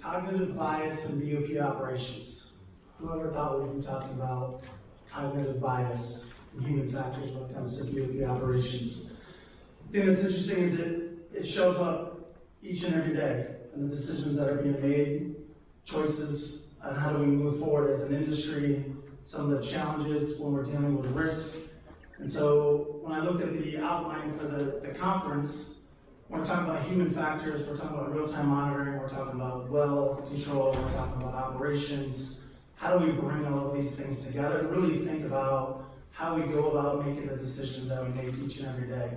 Cognitive bias in BOP operations. Whoever thought we'd be talking about cognitive bias and human factors when it comes to BOP operations. The thing that's interesting is it shows up each and every day in the decisions that are being made, choices on how do we move forward as an industry, some of the challenges when we're dealing with risk. And so when I looked at the outline for the conference, when we're talking about human factors, we're talking about real-time monitoring, we're talking about well control, we're talking about operations. How do we bring all of these things together and really think about how we go about making the decisions that we make each and every day?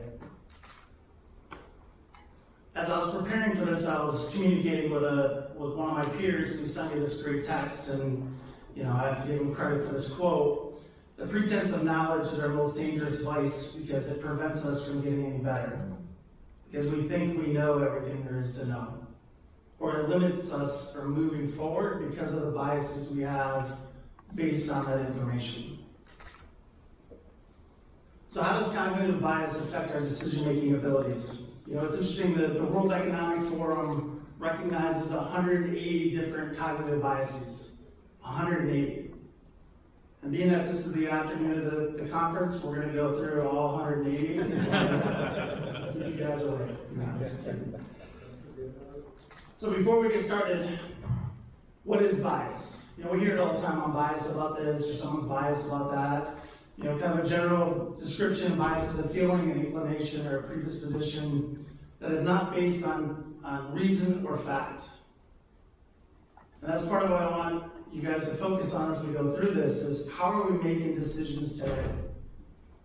As I was preparing for this, I was communicating with one of my peers who sent me this great text, and I have to give him credit for this quote. The pretense of knowledge is our most dangerous vice because it prevents us from getting any better. Because we think we know everything there is to know. Or it limits us from moving forward because of the biases we have based on that information. So how does cognitive bias affect our decision-making abilities? It's interesting that the World Economic Forum recognizes 180 different cognitive biases. 180. And being that this is the afternoon of the conference, we're going to go through all 180. Keep you guys awake. No, I'm just kidding. So before we get started, what is bias? We hear it all the time, I'm biased about this, or someone's biased about that. Kind of a general description of bias is a feeling, an inclination, or a predisposition that is not based on reason or fact. And that's part of what I want you guys to focus on as we go through this, is how are we making decisions today?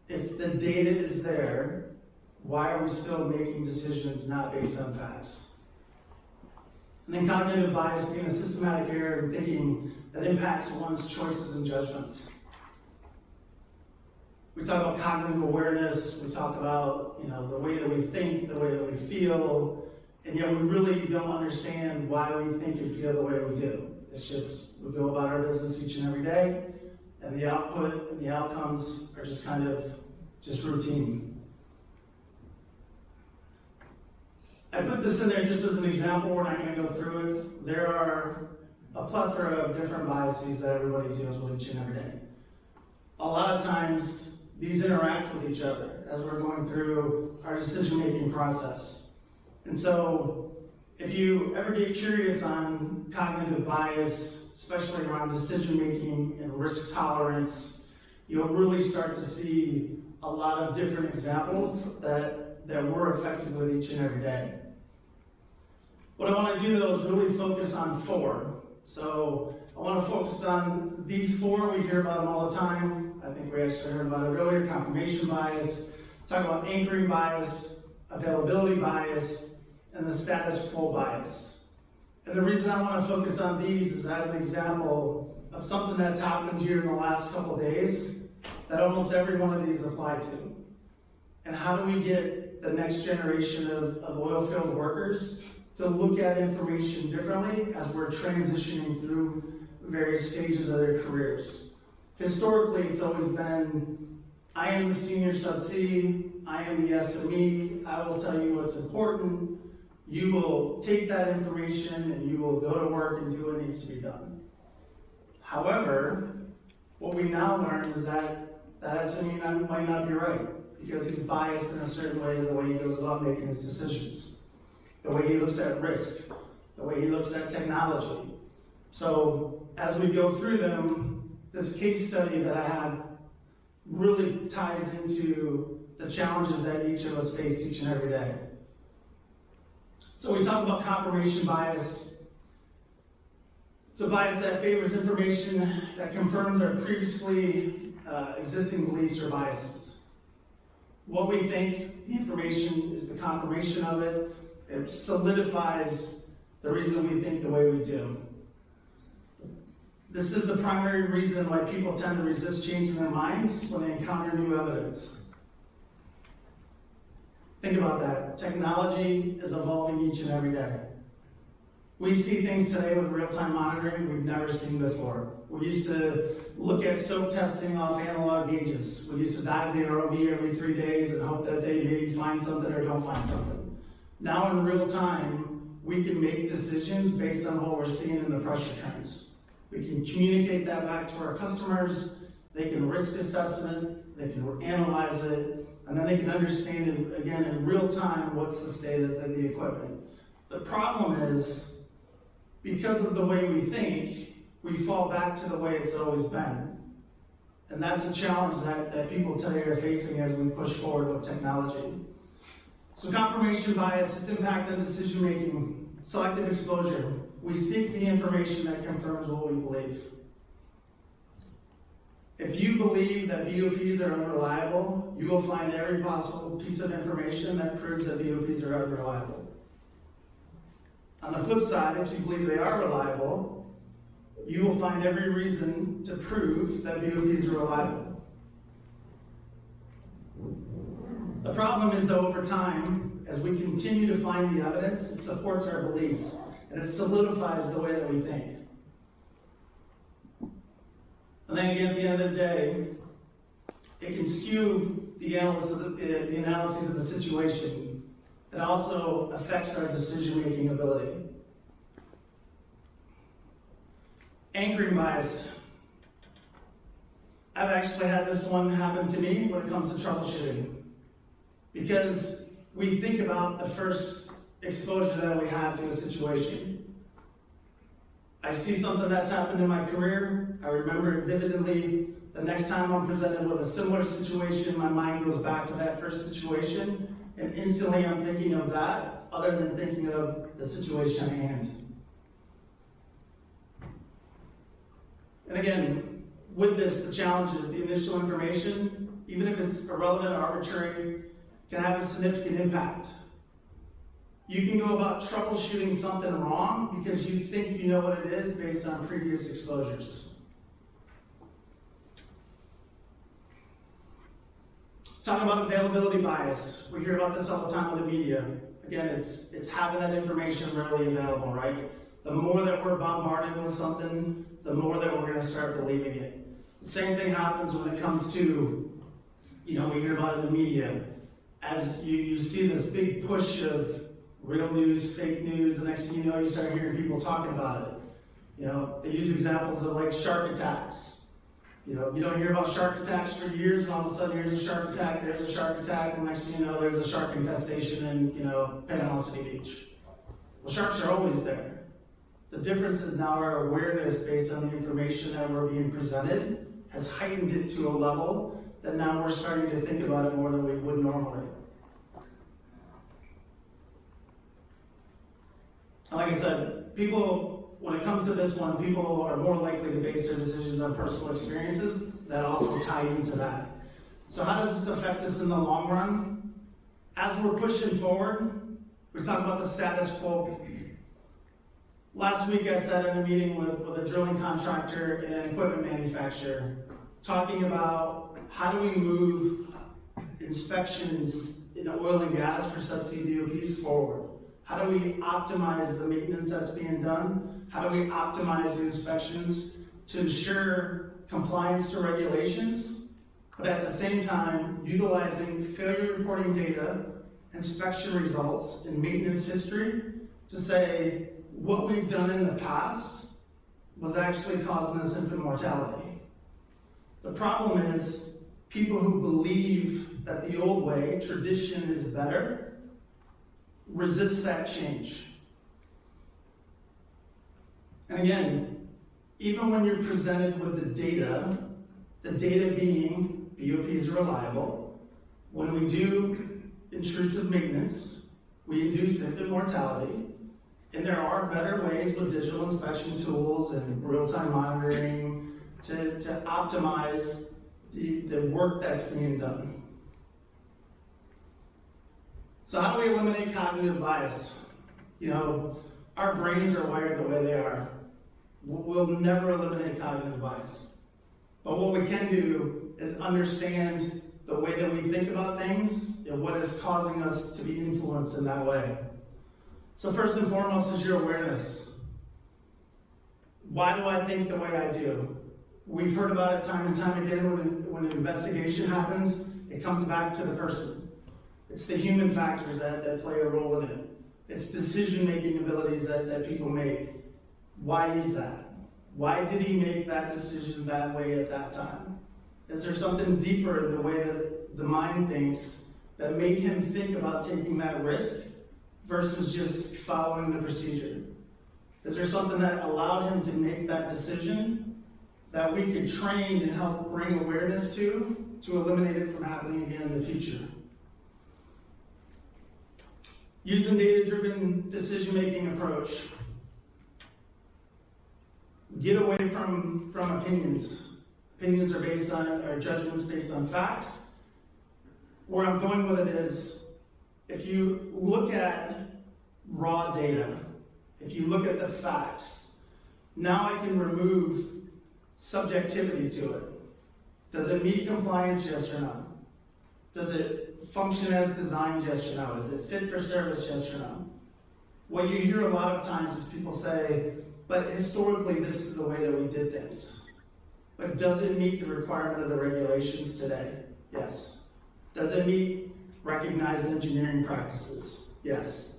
If the data is there, why are we still making decisions not based on facts? And then cognitive bias being a systematic error in thinking that impacts one's choices and judgments. We talk about cognitive awareness, we talk about the way that we think, the way that we feel, and yet we really don't understand why we think and feel the way we do. It's just, we go about our business each and every day, and the output and the outcomes are just kind of just routine. I put this in there just as an example, we're not going to go through it. There are a plethora of different biases that everybody deals with each and every day. A lot of times, these interact with each other as we're going through our decision-making process. And so, if you ever get curious on cognitive bias, especially around decision-making and risk tolerance, you'll really start to see a lot of different examples that we're affected with each and every day. What I want to do, though, is really focus on 4. So I want to focus on these 4. We hear about them all the time. I think we actually heard about it earlier, confirmation bias, talk about anchoring bias, availability bias, and the status quo bias. And the reason I want to focus on these is I have an example of something that's happened here in the last couple of days that almost every one of these apply to. And how do we get the next generation of oil field workers to look at information differently as we're transitioning through various stages of their careers? Historically, it's always been, I am the senior Subsea, I am the SME, I will tell you what's important, you will take that information and you will go to work and do what needs to be done. However, what we now learn is that SME might not be right, because he's biased in a certain way in the way he goes about making his decisions, the way he looks at risk, the way he looks at technology. So as we go through them, this case study that I have really ties into the challenges that each of us face each and every day. So we talk about confirmation bias. It's a bias that favors information that confirms our previously existing beliefs or biases. What we think, the information is the confirmation of it. It solidifies the reason we think the way we do. This is the primary reason why people tend to resist changing their minds when they encounter new evidence. Think about that. Technology is evolving each and every day. We see things today with real-time monitoring we've never seen before. We used to look at soap testing off analog gauges. We used to dive the ROV every 3 days and hope that they maybe find something or don't find something. Now in real time, we can make decisions based on what we're seeing in the pressure trends. We can communicate that back to our customers, they can risk assessment, they can analyze it, and then they can understand it, again, in real time, what's the state of the equipment. The problem is, because of the way we think, we fall back to the way it's always been. And that's a challenge that people today are facing as we push forward with technology. So confirmation bias, its impact on decision making, selective exposure. We seek the information that confirms what we believe. If you believe that BOPs are unreliable, you will find every possible piece of information that proves that BOPs are unreliable. On the flip side, if you believe they are reliable, you will find every reason to prove that BOPs are reliable. The problem is, though, over time, as we continue to find the evidence, it supports our beliefs, and it solidifies the way that we think. And then again, at the end of the day, it can skew the analyses of the situation. It also affects our decision-making ability. Anchoring bias. I've actually had this one happen to me when it comes to troubleshooting. Because we think about the first exposure that we have to a situation. I see something that's happened in my career, I remember it vividly. The next time I'm presented with a similar situation, my mind goes back to that first situation, and instantly I'm thinking of that, other than thinking of the situation at hand. And again, with this, the challenge is the initial information, even if it's irrelevant or arbitrary, can have a significant impact. You can go about troubleshooting something wrong because you think you know what it is based on previous exposures. Talking about availability bias. We hear about this all the time in the media. Again, it's having that information readily available, right? The more that we're bombarded with something, the more that we're going to start believing it. The same thing happens when it comes to, we hear about it in the media. As you see this big push of real news, fake news, the next thing you know, you start hearing people talking about it. They use examples of like shark attacks. You don't hear about shark attacks for years, and all of a sudden here's a shark attack, there's a shark attack, and the next thing you know, there's a shark infestation in, Panama City Beach. Well, sharks are always there. The difference is now our awareness based on the information that we're being presented has heightened it to a level that now we're starting to think about it more than we would normally. And like I said, people, when it comes to this one, people are more likely to base their decisions on personal experiences that also tie into that. So how does this affect us in the long run? As we're pushing forward, we talk about the status quo. Last week I sat in a meeting with a drilling contractor and an equipment manufacturer, talking about how do we move inspections in oil and gas for subsea BOPs forward? How do we optimize the maintenance that's being done? How do we optimize the inspections to ensure compliance to regulations, but at the same time, utilizing failure reporting data, inspection results, and maintenance history to say what we've done in the past was actually causing us infant mortality. The problem is people who believe that the old way, tradition, is better, resist that change. And again, even when you're presented with the data being BOPs are reliable, when we do intrusive maintenance, we induce infant mortality, and there are better ways with digital inspection tools and real-time monitoring to optimize the work that's being done. So how do we eliminate cognitive bias? Our brains are wired the way they are. We'll never eliminate cognitive bias. But what we can do is understand the way that we think about things and what is causing us to be influenced in that way. So first and foremost is your awareness. Why do I think the way I do? We've heard about it time and time again when an investigation happens, it comes back to the person. It's the human factors that play a role in it. It's decision-making abilities that people make. Why is that? Why did he make that decision that way at that time? Is there something deeper in the way that the mind thinks that made him think about taking that risk versus just following the procedure? Is there something that allowed him to make that decision that we could train and help bring awareness to eliminate it from happening again in the future? Using data-driven decision-making approach. Get away from opinions. Opinions are judgments based on facts. Where I'm going with it is, if you look at raw data, if you look at the facts, now I can remove subjectivity to it. Does it meet compliance, yes or no? Does it function as designed, yes or no? Is it fit for service, yes or no? What you hear a lot of times is people say, but historically this is the way that we did things. But does it meet the requirement of the regulations today? Yes. Does it meet recognized engineering practices? Yes.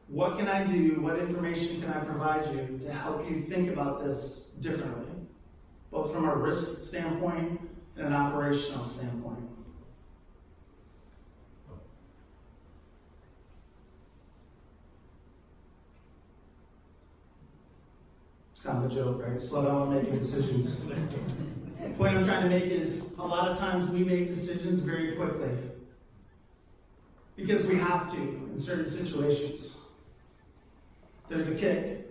What can I do? What information can I provide you to help you think about this differently, both from a risk standpoint and an operational standpoint? It's kind of a joke, right? Slow down on making decisions. The point I'm trying to make is a lot of times we make decisions very quickly because we have to in certain situations. There's a kick.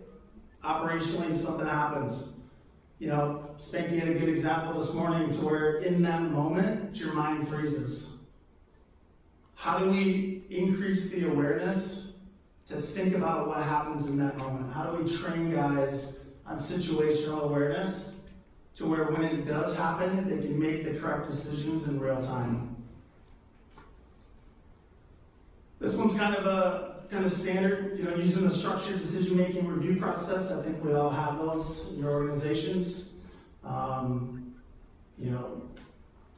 Operationally, something happens. You know, Spanky had a good example this morning to where in that moment, your mind freezes. How do we increase the awareness to think about what happens in that moment? How do we train guys on situational awareness to where when it does happen, they can make the correct decisions in real time? This one's kind of standard, using a structured decision-making review process. I think we all have those in your organizations.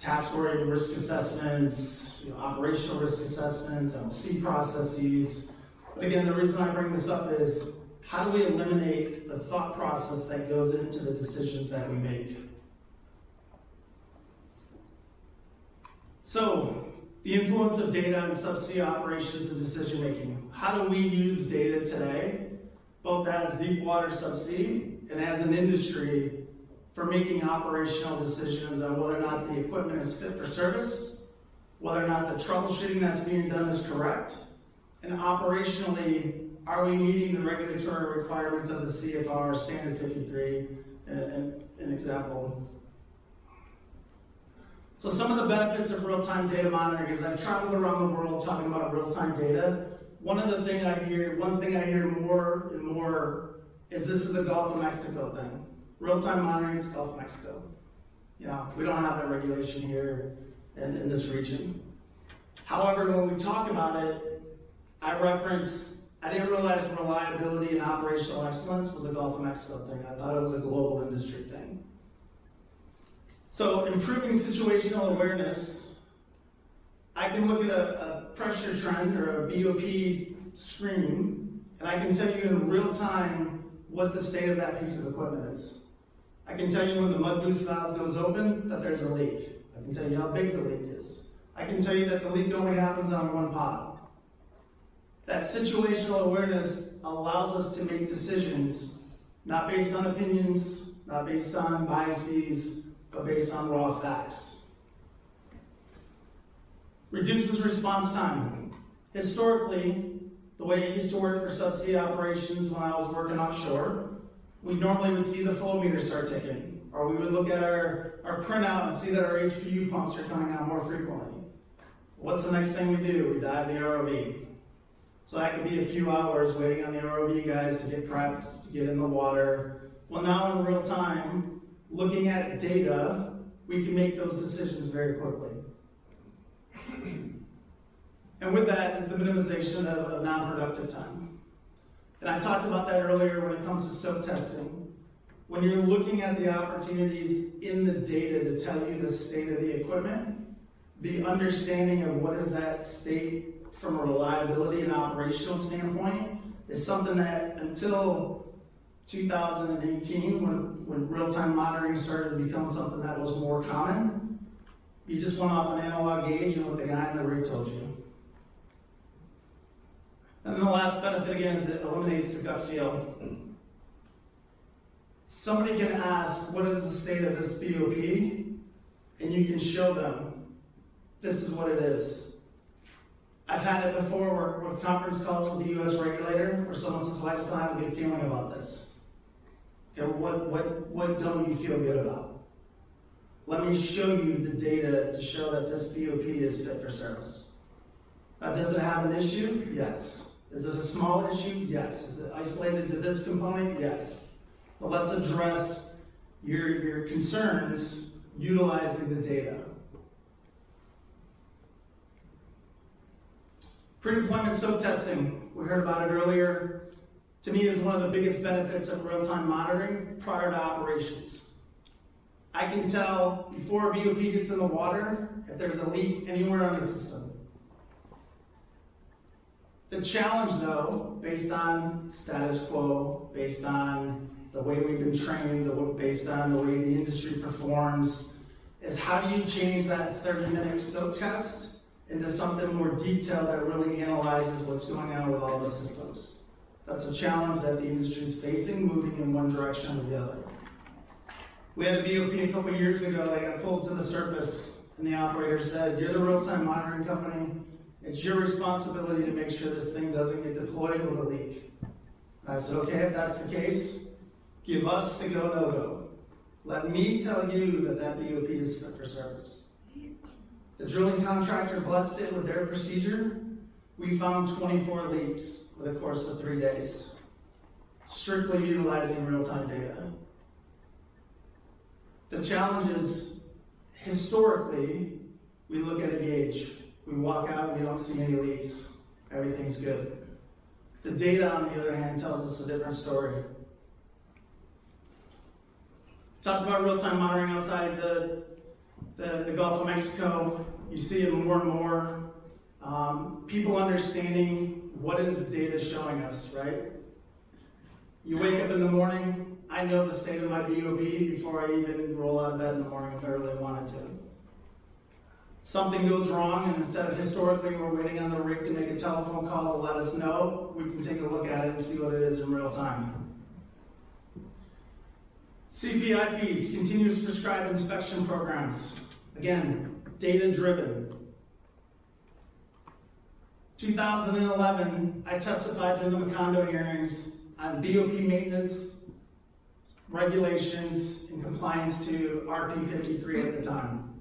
Task-oriented risk assessments, operational risk assessments, MLC processes. But again, the reason I bring this up is, how do we eliminate the thought process that goes into the decisions that we make? So, the influence of data on subsea operations and decision making. How do we use data today, both as Deepwater Subsea and as an industry, for making operational decisions on whether or not the equipment is fit for service, whether or not the troubleshooting that's being done is correct, and operationally, are we meeting the regulatory requirements of the CFR Standard 53, an example? So some of the benefits of real-time data monitoring is I've traveled around the world talking about real-time data. One thing I hear more and more is this is a Gulf of Mexico thing. Real-time monitoring is Gulf of Mexico. We don't have that regulation here in this region. However, when we talk about it, I didn't realize reliability and operational excellence was a Gulf of Mexico thing. I thought it was a global industry thing. So improving situational awareness, I can look at a pressure trend or a BOP screen, and I can tell you in real time what the state of that piece of equipment is. I can tell you when the mud boost valve goes open that there's a leak. I can tell you how big the leak is. I can tell you that the leak only happens on one pod. That situational awareness allows us to make decisions not based on opinions, not based on biases, but based on raw facts. Reduces response time. Historically, the way it used to work for subsea operations when I was working offshore, we normally would see the flow meter start ticking, or we would look at our printout and see that our HPU pumps are coming out more frequently. What's the next thing we do? We dive the ROV. So that could be a few hours waiting on the ROV guys to get prepped, to get in the water. Well, now in real time, looking at data, we can make those decisions very quickly. And with that is the minimization of non-productive time. And I talked about that earlier when it comes to soak testing. When you're looking at the opportunities in the data to tell you the state of the equipment, the understanding of what is that state from a reliability and operational standpoint is something that until 2018, when real-time monitoring started to become something that was more common, you just went off an analog gauge and what the guy in the rig told you. And then the last benefit again is it eliminates the gut feel. Somebody can ask, what is the state of this BOP? And you can show them, this is what it is. I've had it before with conference calls with the US regulator where someone says, well, I just don't have a good feeling about this. Okay, what don't you feel good about? Let me show you the data to show that this BOP is fit for service. Does it have an issue? Yes. Is it a small issue? Yes. Is it isolated to this component? Yes. But let's address your concerns utilizing the data. Pre-deployment soak testing, we heard about it earlier, to me is one of the biggest benefits of real-time monitoring prior to operations. I can tell before a BOP gets in the water if there's a leak anywhere on the system. The challenge though, based on status quo, based on the way we've been trained, based on the way the industry performs, is how do you change that 30-minute soak test into something more detailed that really analyzes what's going on with all the systems? That's a challenge that the industry is facing, moving in one direction or the other. We had a BOP a couple years ago that got pulled to the surface, and the operator said, you're the real-time monitoring company, it's your responsibility to make sure this thing doesn't get deployed with a leak. And I said, okay, if that's the case, give us the go, no go. Let me tell you that that BOP is fit for service. The drilling contractor blessed it with their procedure. We found 24 leaks over the course of 3 days, strictly utilizing real-time data. The challenge is, historically, we look at a gauge. We walk out and we don't see any leaks. Everything's good. The data, on the other hand, tells us a different story. Talked about real-time monitoring outside the Gulf of Mexico. You see it more and more. People understanding what is data showing us, right? You wake up in the morning, I know the state of my BOP before I even roll out of bed in the morning if I really wanted to. Something goes wrong, and instead of historically we're waiting on the rig to make a telephone call to let us know, we can take a look at it and see what it is in real time. CPIPs, continuous prescribed inspection programs. Again, data-driven. 2011, I testified during the Macondo hearings on BOP maintenance, regulations, and compliance to RP 53 at the time.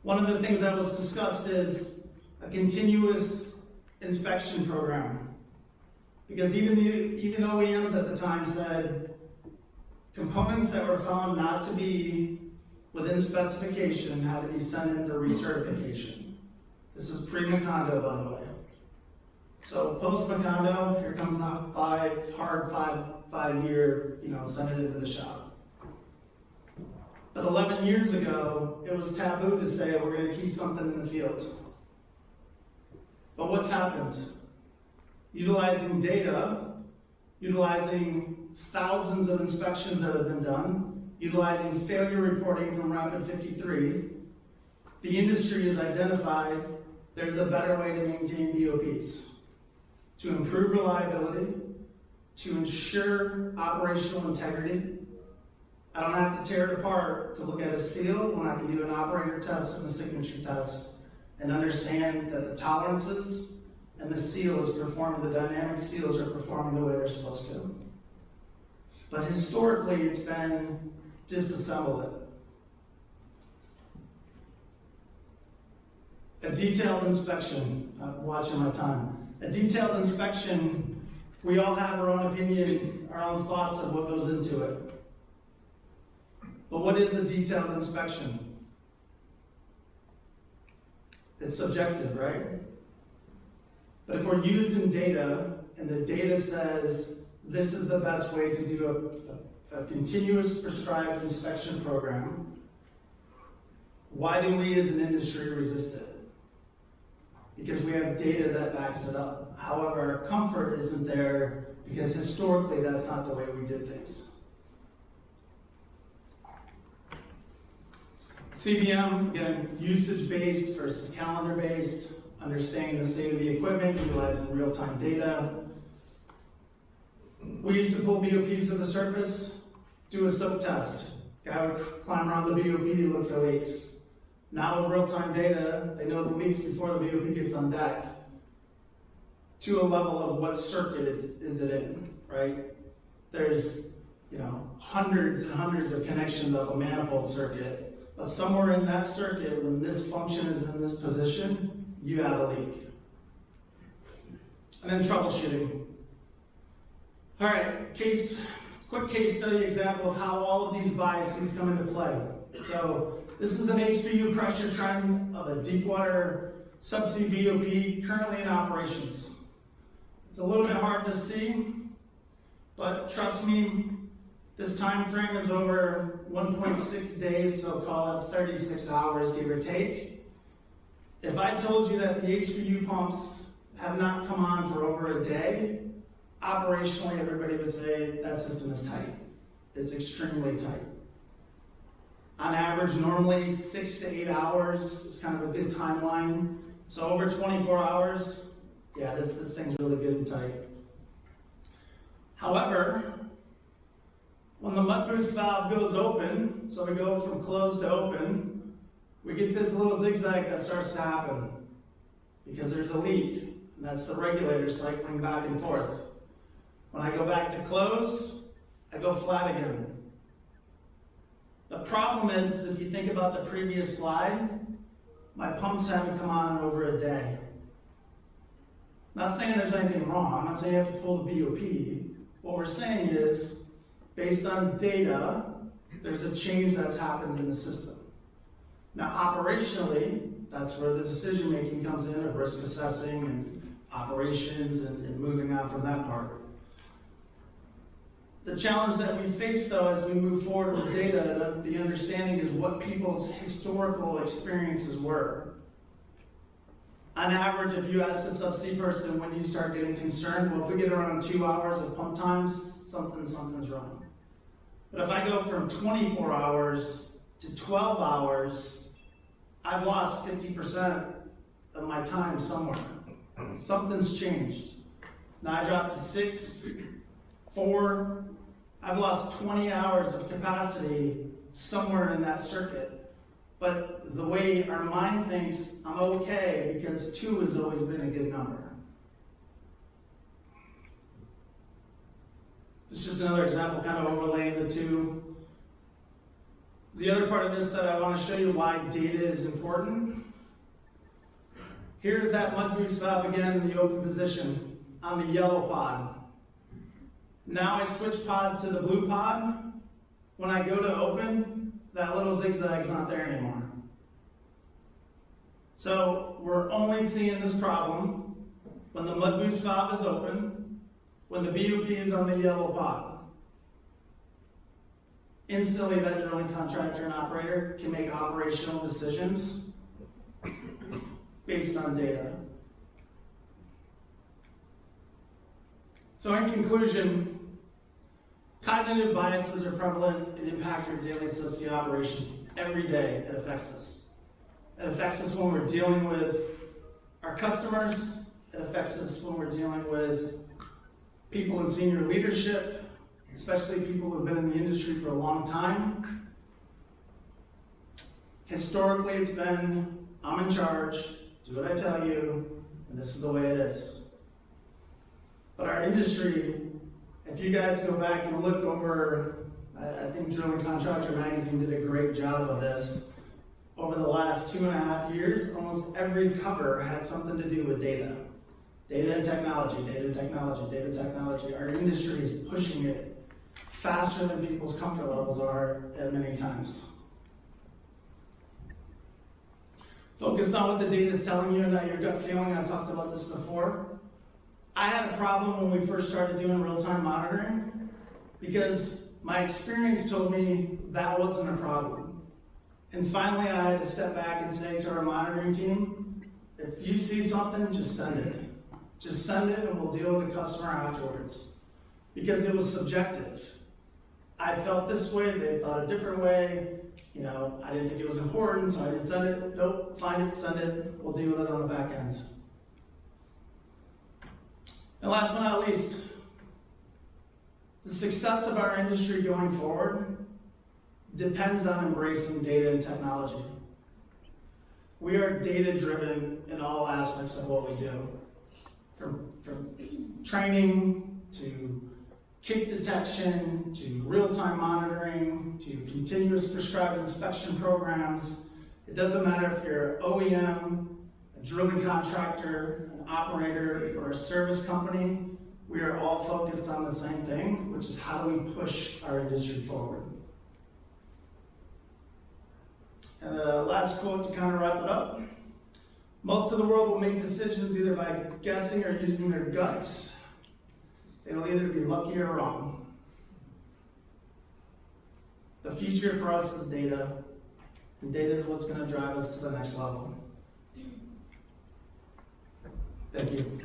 One of the things that was discussed is a continuous inspection program. Because even OEMs at the time said components that were found not to be within specification had to be sent in for recertification. This is pre-Macondo, by the way. So post-Macondo, here comes the five-year, send it into the shop. But 11 years ago, it was taboo to say we're going to keep something in the field. But what's happened? Utilizing data, utilizing thousands of inspections that have been done, utilizing failure reporting from Rapid 53, the industry has identified there's a better way to maintain BOPs, to improve reliability, to ensure operational integrity. I don't have to tear it apart to look at a seal when I can do an operator test and a signature test and understand that the tolerances and the seal is performing, the dynamic seals are performing the way they're supposed to. But historically, it's been disassemble it. A detailed inspection, I'm watching my time. A detailed inspection, we all have our own opinion, our own thoughts of what goes into it. But what is a detailed inspection? It's subjective, right? But if we're using data, and the data says this is the best way to do a continuous prescribed inspection program, why do we as an industry resist it? because we have data that backs it up. However, our comfort isn't there because historically that's not the way we did things. CBM, again, usage-based versus calendar-based, understanding the state of the equipment, utilizing real-time data. We used to pull BOPs to the surface, do a soap test. Guy would climb around the BOP, look for leaks. Now with real-time data, they know the leaks before the BOP gets on deck to a level of what circuit is it in, right? There's, hundreds and hundreds of connections of a manifold circuit, but somewhere in that circuit, when this function is in this position, you have a leak. And then troubleshooting. All right, quick case study example of how all of these biases come into play. So this is an HPU pressure trend of a Deepwater Subsea BOP currently in operations. It's a little bit hard to see, but trust me, this time frame is over 1.6 days, so call it 36 hours, give or take. If I told you that the HPU pumps have not come on for over a day, operationally everybody would say that system is tight. It's extremely tight. On average, normally 6 to 8 hours is kind of a good timeline. So over 24 hours, yeah, this thing's really good and tight. However, when the mud boost valve goes open, so we go from closed to open, we get this little zigzag that starts to happen because there's a leak, and that's the regulator cycling back and forth. When I go back to close, I go flat again. The problem is, if you think about the previous slide, my pumps haven't come on in over a day. Not saying there's anything wrong, I'm not saying you have to pull the BOP. What we're saying is, based on data, there's a change that's happened in the system. Now operationally, that's where the decision making comes in of risk assessing and operations and moving on from that part. The challenge that we face though as we move forward with data, the understanding is what people's historical experiences were. On average, if you ask a subsea person when you start getting concerned, well, if we get around 2 hours of pump times, something's wrong. But if I go from 24 hours to 12 hours, I've lost 50% of my time somewhere. Something's changed. Now I dropped to 6, 4, I've lost 20 hours of capacity somewhere in that circuit. But the way our mind thinks, I'm okay because 2 has always been a good number. It's just another example, kind of overlaying the two. The other part of this that I want to show you why data is important. Here's that mud boost valve again in the open position on the yellow pod. Now I switch pods to the blue pod. When I go to open, that little zigzag's not there anymore. So we're only seeing this problem when the mud boost valve is open, when the BOP is on the yellow pod. Instantly, that drilling contractor and operator can make operational decisions based on data. So in conclusion, cognitive biases are prevalent and impact your daily subsea operations. Every day it affects us. It affects us when we're dealing with our customers. It affects us when we're dealing with people in senior leadership, especially people who have been in the industry for a long time. Historically, it's been, I'm in charge, do what I tell you, and this is the way it is. But our industry, if you guys go back and look over, I think Drilling Contractor Magazine did a great job of this. Over the last 2.5 years, almost every cover had something to do with data. Data and technology, data and technology, data and technology. Our industry is pushing it faster than people's comfort levels are at many times. Focus on what the data is telling you and not your gut feeling. I've talked about this before. I had a problem when we first started doing real-time monitoring because my experience told me that wasn't a problem. And finally, I had to step back and say to our monitoring team, If you see something, just send it. Just send it and we'll deal with the customer afterwards. Because it was subjective. I felt this way, they thought a different way. You know, I didn't think it was important, so I didn't send it. Nope, find it, send it. We'll deal with it on the back end. And last but not least, the success of our industry going forward depends on embracing data and technology. We are data-driven in all aspects of what we do. From training, to kick detection, to real-time monitoring, to continuous prescribed inspection programs. It doesn't matter if you're an OEM, a drilling contractor, an operator, or a service company, we are all focused on the same thing, which is how do we push our industry forward. And the last quote to kind of wrap it up. Most of the world will make decisions either by guessing or using their guts. They will either be lucky or wrong. The future for us is data, and data is what's going to drive us to the next level. Thank you.